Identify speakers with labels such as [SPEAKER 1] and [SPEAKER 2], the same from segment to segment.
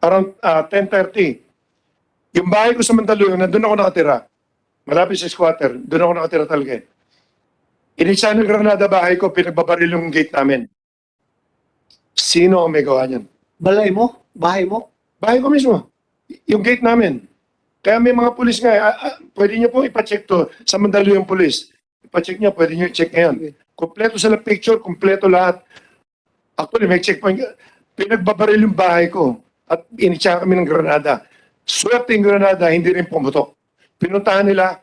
[SPEAKER 1] around 10:30. Yung bahay ko sa Mandaluyong, nandun ako nakatira. Malapit sa squatter, doon ako nakatira talaga. Inisa ng granada bahay ko, pinagbabaril yung gate namin. Sino ang may gawa niyan?
[SPEAKER 2] Balay mo? Bahay mo?
[SPEAKER 1] Bahay ko mismo. Yung gate namin. Kaya may mga pulis nga, pwede niyo po ipacheck to sa Mandaluyong Police. Ipacheck niyo, pwede niyo i-check ngayon. Kompleto sila picture, kompleto lahat. Actually, may checkpoint. Pinagbabaril yung bahay ko at initsa kami ng granada. Swerte yung granada, hindi rin pumutok. Pinuntahan nila,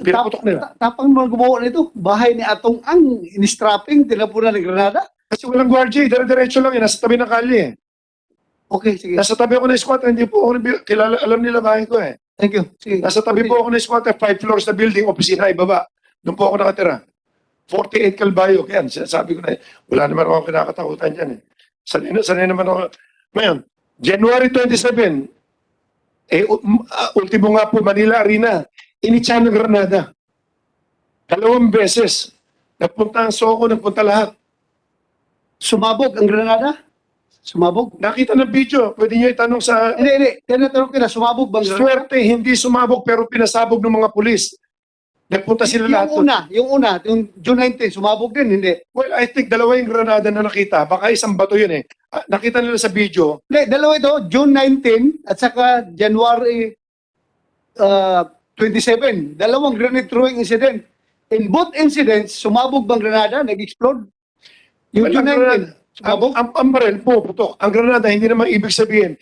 [SPEAKER 1] pinaputok nila.
[SPEAKER 2] Tapang mga gumawa nito. Bahay ni Atong Ang, in-strapping, tinapunan ng granada.
[SPEAKER 1] Kasi walang guardia, dire-diretso lang nasa tabi ng kalye.
[SPEAKER 2] Okay, sige.
[SPEAKER 1] Nasa tabi ako ng squatter, hindi po ako kilala, alam nila bahay ko eh.
[SPEAKER 2] Thank you. Sige.
[SPEAKER 1] Nasa tabi po ako ng squatter, 5 floors na building, opisina, ibaba. Doon po ako nakatira. 48 Calvayo, kaya sabi ko na, wala naman ako kinakatakutan dyan eh. Sanay naman ako. Ngayon, January 27, ultimo nga po, Manila Arena, initsa ng granada. 2 beses. Nagpunta ang Soko, nagpunta lahat.
[SPEAKER 2] Sumabog ang granada? Sumabog?
[SPEAKER 1] Nakita ng video, pwede nyo itanong sa...
[SPEAKER 2] Hindi. Tinatanong ko na, sumabog bang granada?
[SPEAKER 1] Swerte, hindi sumabog pero pinasabog ng mga pulis. Nagpunta sila lahat.
[SPEAKER 2] Yung June 19, sumabog din, hindi?
[SPEAKER 1] Well, I think dalawa yung granada na nakita. Baka isang bato yun eh. Nakita nila sa video.
[SPEAKER 2] Hindi, dalawa ito, June 19 at saka January 27. Dalawang grenade throwing incident. In both incidents, sumabog bang granada? Nag-explode? Yung
[SPEAKER 1] Well,
[SPEAKER 2] June 19, sumabog?
[SPEAKER 1] ang baril po, putok. Ang granada, hindi naman ibig sabihin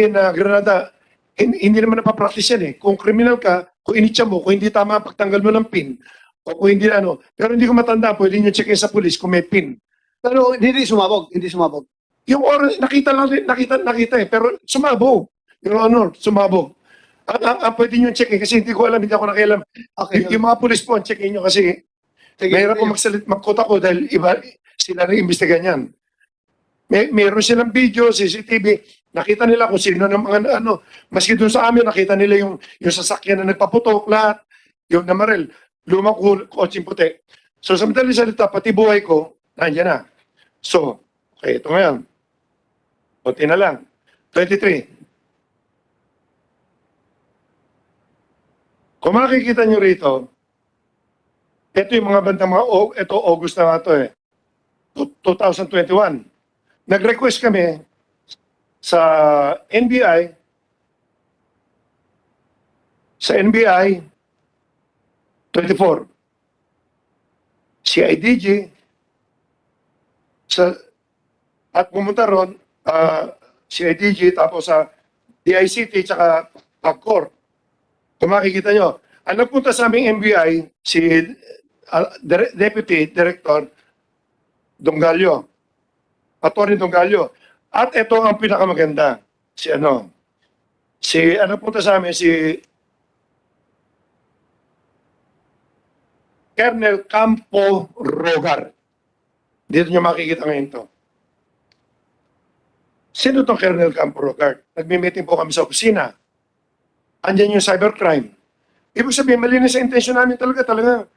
[SPEAKER 1] na granada, hindi naman napapractice yan eh. Kung criminal ka, kung initsa mo, kung hindi tama pagtanggal mo ng pin, o kung hindi ano, pero hindi ko matanda, pwede nyo checkin sa police kung may pin.
[SPEAKER 2] Pero hindi sumabog.
[SPEAKER 1] Yung oras, nakita eh, pero sumabog. Your Honor, sumabog. Ang pwede nyo checkin kasi hindi ko alam, hindi ako nakialam.
[SPEAKER 2] Okay.
[SPEAKER 1] Yung mga police po, checkin nyo kasi mahirap po magkota ko dahil iba, sila rin imbestigan yan. Meron silang video, CCTV, nakita nila kung sino ng mga maski doon sa amin, nakita nila yung sasakyan na nagpaputok, lahat, yung namaril, lumang kotseng puti. So sa madaling salita, pati buhay ko, nandiyan na. So, okay, ito ngayon. Kunti na lang. 23. Kung makikita nyo rito, ito yung mga bandang ito August na ito eh. 2021. Nag-request kami sa NBI, sa NBI 24, CIDG, at pumunta ron, CIDG, tapos sa DICT, tsaka PAGCOR. Kung makikita nyo, ang nagpunta sa aming NBI, si Deputy Director Dongalio, Atty. Dongalio. At ito ang pinakamaganda. Punta sa amin, si Colonel Campo Rogar. Dito nyo makikita ngayon to. Sino itong Colonel Campo Rogar? Nagmi-meeting po kami sa opisina. Andyan yung cybercrime. Ibig sabihin, malinis sa intensyon namin talaga.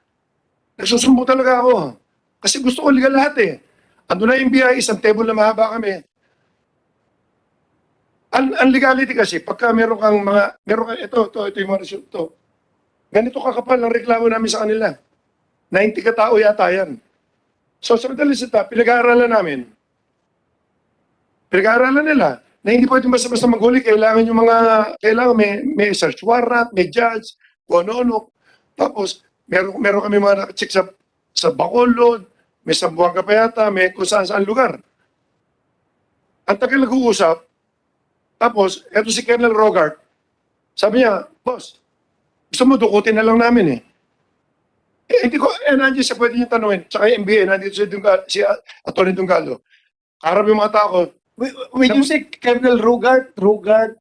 [SPEAKER 1] Nagsusumbo talaga ako. Kasi gusto ko legal lahat eh. Ando na yung BI, isang table na mahaba kami. Ang legality kasi, pagka meron kang ito yung mga result to. Ganito kakapal ang reklamo namin sa kanila. 90 katao yata yan. So sa madaling salita, pinag-aaralan namin. Pinag-aaralan nila na hindi pwede basta-basta maghuli. Kailangan may search warrant, may judge, kung ano-ano. Tapos, meron kami mga check sa Bacolod, may Sambuanga pa yata, may kung saan lugar. Ang tagal nag-uusap, tapos, eto si Colonel Rogart, sabi niya, boss, gusto mo dukutin na lang namin eh. Hindi ko, nandiyan siya pwede niyo tanungin. Tsaka yung MBA, nandito si Atty. Dongalio. Karap yung mga tao.
[SPEAKER 2] When you say Colonel Rogart,
[SPEAKER 1] Colonel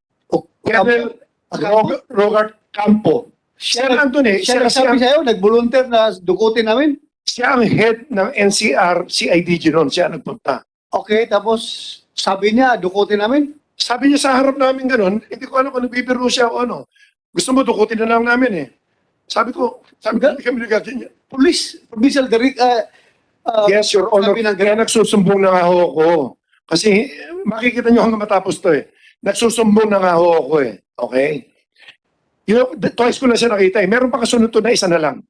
[SPEAKER 1] Rogart Campo. Siya nandun eh.
[SPEAKER 2] Siya nagsabi sa'yo, nag-volunteer na dukutin namin?
[SPEAKER 1] Siya ang head ng NCR, CIDG noon. Siya nagpunta.
[SPEAKER 2] Okay, tapos sabi niya, dukutin namin?
[SPEAKER 1] Sabi niya sa harap namin ganun, hindi ko alam kung nagbibiro siya o ano. Gusto mo dukutin na lang namin eh. Sabi ko, hindi kami nagagawin niya.
[SPEAKER 2] Provincial
[SPEAKER 1] Yes, Your Honor. Kaya nagsusumbong na ako. Kasi makikita nyo hanggang matapos to eh. Nagsusumbong na nga ho ako eh. Okay? Twice ko na siya nakita eh. Meron pa kasunod to na isa na lang.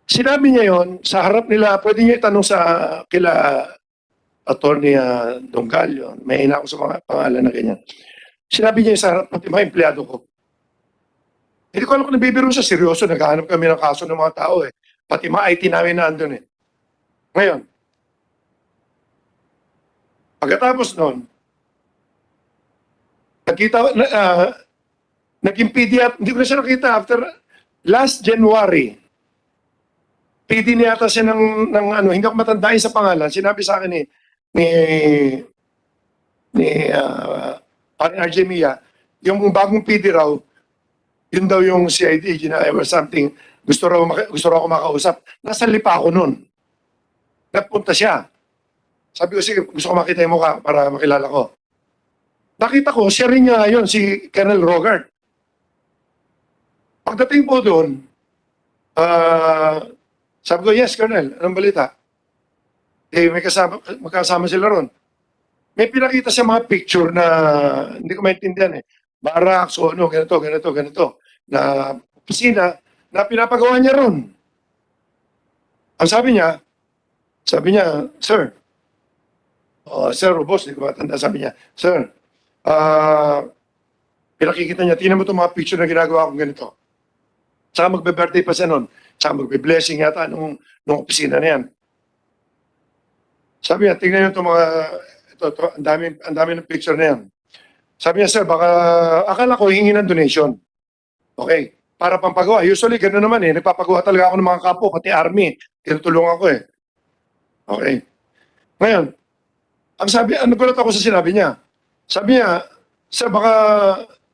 [SPEAKER 1] Sinabi niya yon sa harap nila, pwede niyo itanong sa kila Attorney Dongallo. May ina ako sa mga pangalan na ganyan. Sinabi niya sa harap pati mga empleyado ko. Hindi ko alam kung nabibiro siya, seryoso, naghahanap kami ng kaso ng mga tao eh. Pati mga IT namin na andun eh. Ngayon, pagkatapos nun, naging PDF, hindi ko na siya nakita after last January, PD niya ata siya ng ano, hindi ako matandaan sa pangalan, sinabi sa akin ni parang RJ Mia, yung bagong PD raw, yun daw yung CID, or something, gusto raw ako makausap. Nasa lipa ako nun. Nagpunta siya. Sabi ko, sige, gusto ko makita yung mukha para makilala ko. Nakita ko, siya rin niya yun, si Colonel Rogart. Pagdating po doon, sabi ko, yes, Colonel, anong balita? Eh, magkasama sila ron. May pinakita siya mga picture na hindi ko maintindihan eh. Barracks o ano, ganito. Na opisina na pinapagawa niya ron. Ang sabi niya, sir, sir o boss, hindi ko matanda, sabi niya, sir, pinakikita niya, tingnan mo itong mga picture na ginagawa kong ganito. Saka magbe-birthday pa siya nun. Saka magbe-blessing yata nung opisina na yan. Sabi niya, tingnan niyo itong mga, ang dami ng picture na yan. Sabi niya, sir, baka, akala ko hingi ng donation. Okay, para pampagawa. Usually, gano'n naman eh. Nagpapagawa talaga ako ng mga kapo, pati army. Tinutulungan ko eh. Okay. Ngayon, nagulat ako sa sinabi niya. Sabi niya, sir, baka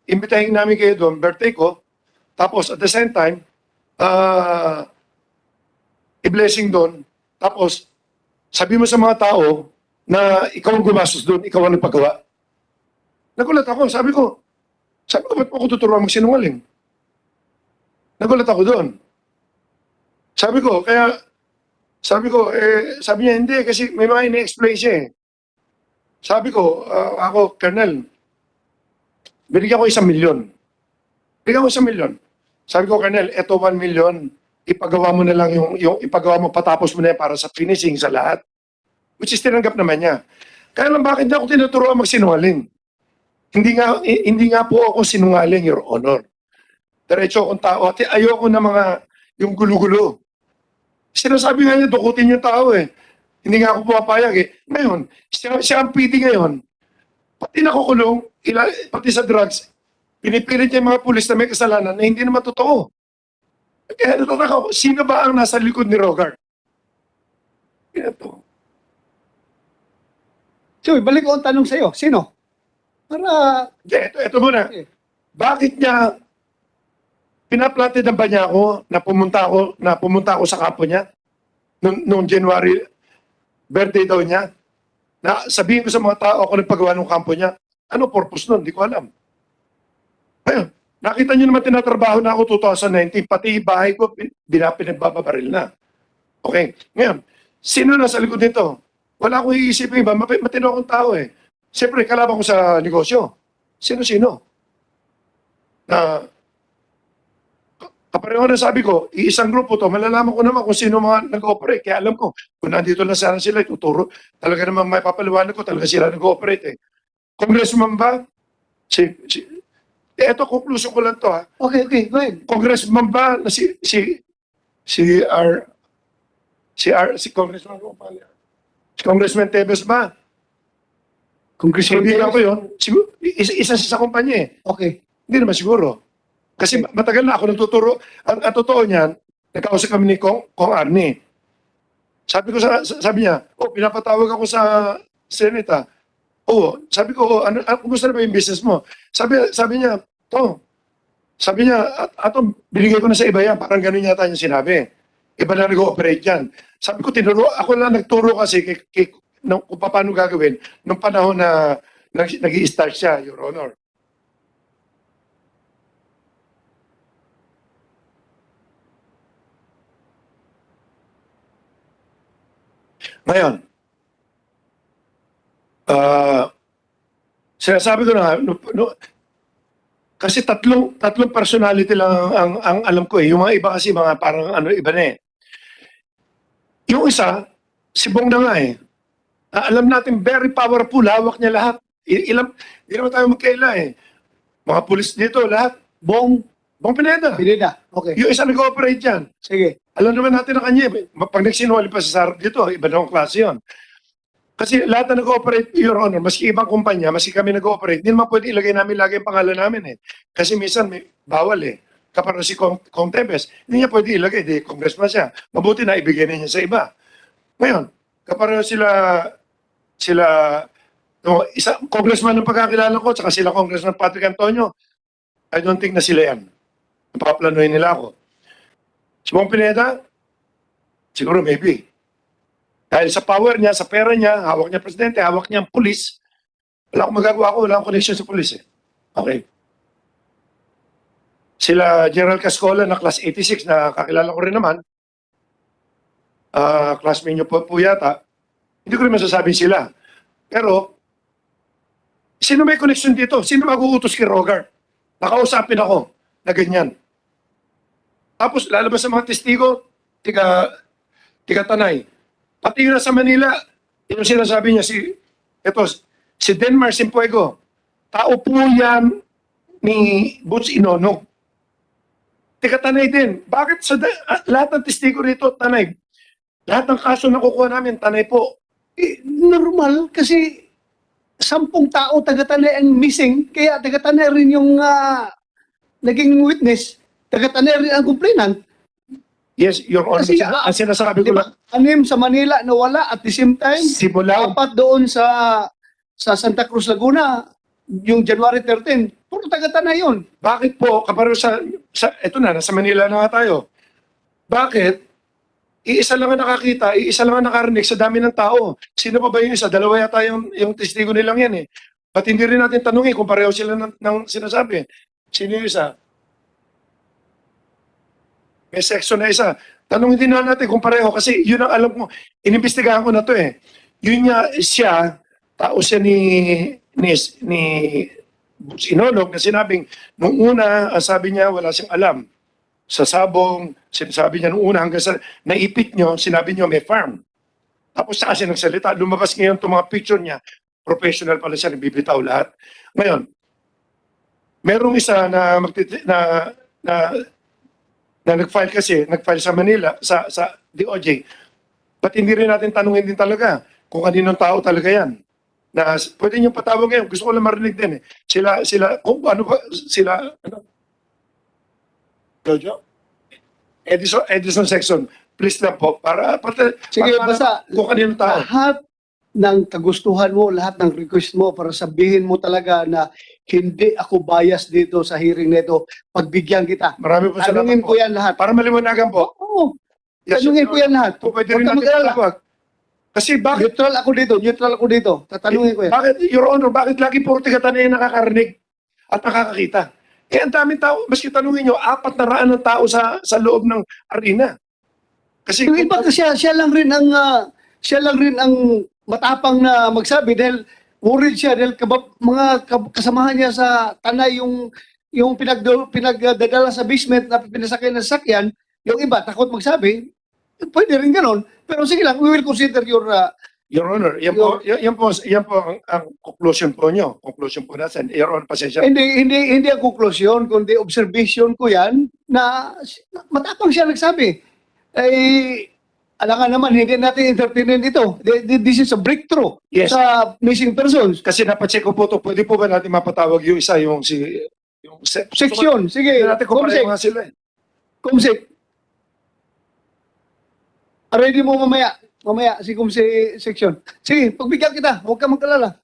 [SPEAKER 1] imbitahin namin kayo doon, birthday ko, tapos at the same time, i-blessing doon, tapos sabi mo sa mga tao na ikaw ang gumastos doon, ikaw ang nagpagawa. Nagulat ako, sabi ko, ba't mo ako tuturuan magsinungaling? Nagulat ako doon. Sabi niya, hindi, kasi may mga ini-explain siya eh. Sabi ko, ako, Colonel, binigyan ko 1 milyon. Binigyan ko 1 milyon. Sabi ko, Colonel, eto 1 milyon, ipagawa mo na lang yung ipagawa mo, patapos mo na yan para sa finishing sa lahat. Which is tinanggap naman niya. Kaya lang bakit niya ako tinuturuan magsinungaling? Hindi nga po ako sinungaling, Your Honor. Diretso akong tao at ayoko na mga yung gulo-gulo. Sinasabi nga niya, dukutin yung tao eh. Hindi nga ako pumapayag eh. Ngayon, siya ang PD ngayon, pati nakukulong, pati sa drugs, pinipilit niya yung mga pulis na may kasalanan na hindi naman totoo. Kaya natataka ako, sino ba ang nasa likod ni Rogart? Kaya to.
[SPEAKER 2] So, balik ko ang tanong sa iyo. Sino? Para...
[SPEAKER 1] Ito muna.
[SPEAKER 2] Okay.
[SPEAKER 1] Bakit niya pinaplatid ba niya ako na pumunta ako sa kampo niya noong January birthday daw niya? Na sabihin ko sa mga tao ako nagpagawa ng kampo niya. Ano purpose nun? Hindi ko alam. Ayun, nakita niyo naman tinatrabaho na ako 2019, pati bahay ko pinagbababaril na. Okay, ngayon, sino nasa likod nito? Wala akong iisipin iba, matino akong tao eh. Siyempre, kalaban ko sa negosyo. Sino-sino? Na kapareho na sabi ko, iisang grupo to, malalaman ko naman kung sino mga nag-ooperate. Kaya alam ko, kung nandito na sana sila, ituturo. Talaga naman may papaliwanag ko, talaga sila nag-ooperate eh. Congressman ba? Eto, conclusion ko lang to ha.
[SPEAKER 2] Okay, go ahead.
[SPEAKER 1] Congressman ba na si Congressman ko pa niya? Si Congressman Tevez ba? Kaibigan ko yun. Isa sa kumpanya eh.
[SPEAKER 2] Okay.
[SPEAKER 1] Hindi naman siguro. Kasi matagal na ako nagtuturo. Ang totoo niyan, nagkausap kami ni Kong Arnie. Sabi niya, pinapatawag ako sa Senate. Sabi ko, kumusta na ba yung business mo? Sabi niya, ato, binigay ko na sa iba yan. Parang ganun yata yung sinabi. Iba na nag-ooperate yan. Sabi ko, ako lang nagturo kasi kung paano gagawin nung panahon na nag-i-start siya, Your Honor. Ngayon, Ah, sinasabi ko na nga, kasi tatlong personality lang ang alam ko eh. Yung mga iba kasi mga parang ano iba na eh. Yung isa, si Bong na nga eh. Alam natin very powerful, hawak niya lahat. Hindi naman tayo magkaila eh. Mga pulis dito, lahat. Bong Pineda.
[SPEAKER 2] Pineda. Okay.
[SPEAKER 1] Yung isa nag-ooperate dyan.
[SPEAKER 2] Sige.
[SPEAKER 1] Alam naman natin na kanya, eh. Pag nagsinungaling pa sa sarap dito, iba na klase yun. Kasi lahat na nag-ooperate, Your Honor, maski ibang kumpanya, maski kami nag-ooperate, hindi naman pwede ilagay namin lagi ang pangalan namin eh. Kasi minsan may bawal eh. Kapag si Kong Tebes, hindi niya pwede ilagay, di congressman siya. Mabuti na ibigay na niya sa iba. Ngayon, kapag sila, isa, congressman ng pagkakilala ko, tsaka sila congressman Patrick Antonio, I don't think na sila yan. Napaplanuhin nila ako. Si Bong Pineda, siguro maybe. Dahil sa power niya, sa pera niya, hawak niya presidente, hawak niya ang pulis, wala akong magagawa ko, wala akong connection sa pulis eh. Okay. Sila General Cascola na class 86 na kakilala ko rin naman, classmate niyo po yata, hindi ko rin masasabing sila. Pero, sino may connection dito? Sino mag-uutos kay Rogart? Nakausapin ako na ganyan. Tapos lalabas sa mga testigo, tiga Tanay. Pati yun sa Manila, yung sinasabi niya, si Denmar Simpuego, tao po yan ni Butch Inono. Tiga Tanay din. Bakit lahat ng testigo rito, Tanay? Lahat ng kaso na kukuha namin, Tanay po.
[SPEAKER 2] Normal kasi 10 tao taga-Tanay ang missing, kaya taga-Tanay rin yung naging witness, taga-Tanay rin ang complainant.
[SPEAKER 1] Yes, Your Honor.
[SPEAKER 2] Kasi,
[SPEAKER 1] Ang sinasabi ko
[SPEAKER 2] Di ba?
[SPEAKER 1] lang,
[SPEAKER 2] 6 sa Manila nawala at the same time,
[SPEAKER 1] simula,
[SPEAKER 2] 4 doon sa Santa Cruz, Laguna, yung January 13, puro taga-Tanay yun.
[SPEAKER 1] bakit po, kaparo eto na, nasa Manila na nga tayo. Bakit? Iisa lang ang nakakita, iisa lang ang nakarinig sa dami ng tao. Sino pa ba yung isa? Dalawa yata yung testigo nilang yan eh. Ba't hindi rin natin tanungin kung pareho sila ng sinasabi? Sino yung isa? May section na isa. Tanungin din natin kung pareho kasi yun ang alam ko. Inimbestigahan ko na to eh. Yun siya, tao siya ni Butch Inonog na sinabing, nung una, ang sabi niya, wala siyang alam. Sa sabong, sinasabi niya nung una hanggang sa naipit niyo, sinabi niyo may farm. Tapos sa kasi nagsalita, lumabas ngayon itong mga picture niya, professional pala siya, nagbibitaw lahat. Ngayon, merong isa na nag-file kasi, nag-file sa Manila, sa DOJ. Ba't hindi rin natin tanungin din talaga kung kaninong tao talaga yan? Na pwede niyong patawag ngayon, gusto ko lang marinig din eh. Kung ano ba, Jojo? Edison section, please lang po,
[SPEAKER 2] Sige,
[SPEAKER 1] para
[SPEAKER 2] basta
[SPEAKER 1] kung kaninong tao.
[SPEAKER 2] lahat ng kagustuhan mo, lahat ng request mo para sabihin mo talaga na hindi ako bias dito sa hearing nito, pagbigyan kita.
[SPEAKER 1] Marami po salamat
[SPEAKER 2] Tanungin
[SPEAKER 1] po.
[SPEAKER 2] ko yan lahat.
[SPEAKER 1] Para maliwanagan po.
[SPEAKER 2] Oo,
[SPEAKER 1] Yes,
[SPEAKER 2] tanungin ko yan lahat.
[SPEAKER 1] po, pwede
[SPEAKER 2] Huwag
[SPEAKER 1] rin
[SPEAKER 2] ka
[SPEAKER 1] natin
[SPEAKER 2] mag-alala.
[SPEAKER 1] patawag. Kasi bakit,
[SPEAKER 2] Neutral ako dito. Tatanungin ko yan.
[SPEAKER 1] bakit, Your Honor, bakit lagi puro tiga-Tanay ang nakakarinig at nakakakita? Eh, ang daming tao, maski tanungin nyo, 400 ng tao sa loob ng arena. Kasi,
[SPEAKER 2] Yung iba kasi siya lang rin ang matapang na magsabi dahil worried siya dahil mga kasamahan niya sa Tanay yung pinagdadala sa basement na pinasakay ng sasakyan, yung iba takot magsabi. Pwede rin ganon. Pero sige lang, we will consider your
[SPEAKER 1] Your Honor, yan po ang conclusion po nyo. Conclusion po natin. Your Honor, pasensya.
[SPEAKER 2] hindi ang conclusion kundi observation ko yan na matapang siya nagsabi. Alangan naman, hindi natin entertainin ito. This is a breakthrough
[SPEAKER 1] Yes.
[SPEAKER 2] sa missing persons.
[SPEAKER 1] Kasi napacheck ko po ito, pwede po ba natin mapatawag yung isa, yung
[SPEAKER 2] Section. Sige,
[SPEAKER 1] Hindi natin kung pareho nga sila eh.
[SPEAKER 2] Kumsik. Ready mo mamaya si Kumsik section. Sige, pagbigyan kita, huwag ka magkalala.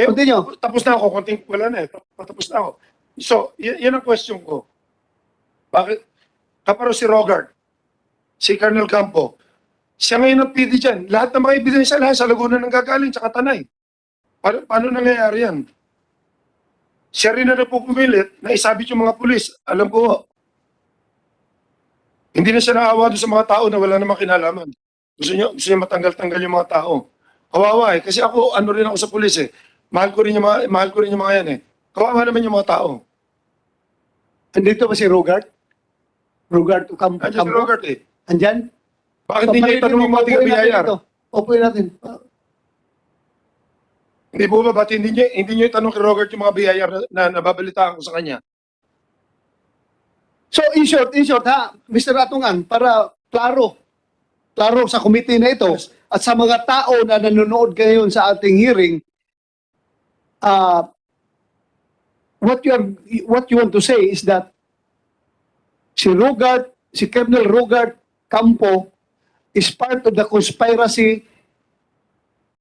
[SPEAKER 2] Continue.
[SPEAKER 1] Tapos na ako, konting wala na eh. Tapos na ako. So, yan ang question ko. Bakit? Kaparo si Rogart, si Colonel Campo, siya ngayon ang PD dyan. Lahat ng mga ebidensya, lahat sa Laguna ng gagaling, tsaka Tanay. Paano nangyayari yan? Siya rin na napupumilit na isabit yung mga pulis. Alam ko, hindi na siya naawa doon sa mga tao na wala namang kinalaman. Gusto niya matanggal-tanggal yung mga tao. Kawawa eh. Kasi ako, ano rin ako sa pulis eh. Mahal ko rin yung mga yan eh. Kawawa naman yung mga tao.
[SPEAKER 2] Andito ba si Rogart? Rogart Ocampo?
[SPEAKER 1] Andiyan si Robert eh.
[SPEAKER 2] Andyan?
[SPEAKER 1] Bakit hindi niyo itanong yung mga taga-BIR?
[SPEAKER 2] Upuin natin.
[SPEAKER 1] Hindi po ba, ba't hindi niyo itanong kay Robert yung mga BIR na nababalitaan ko sa kanya?
[SPEAKER 2] So, in short ha, Mr. Atungan, para klaro sa committee na ito at sa mga tao na nanonood ngayon sa ating hearing, what you want to say is that si Colonel Rogart Campo is part of the conspiracy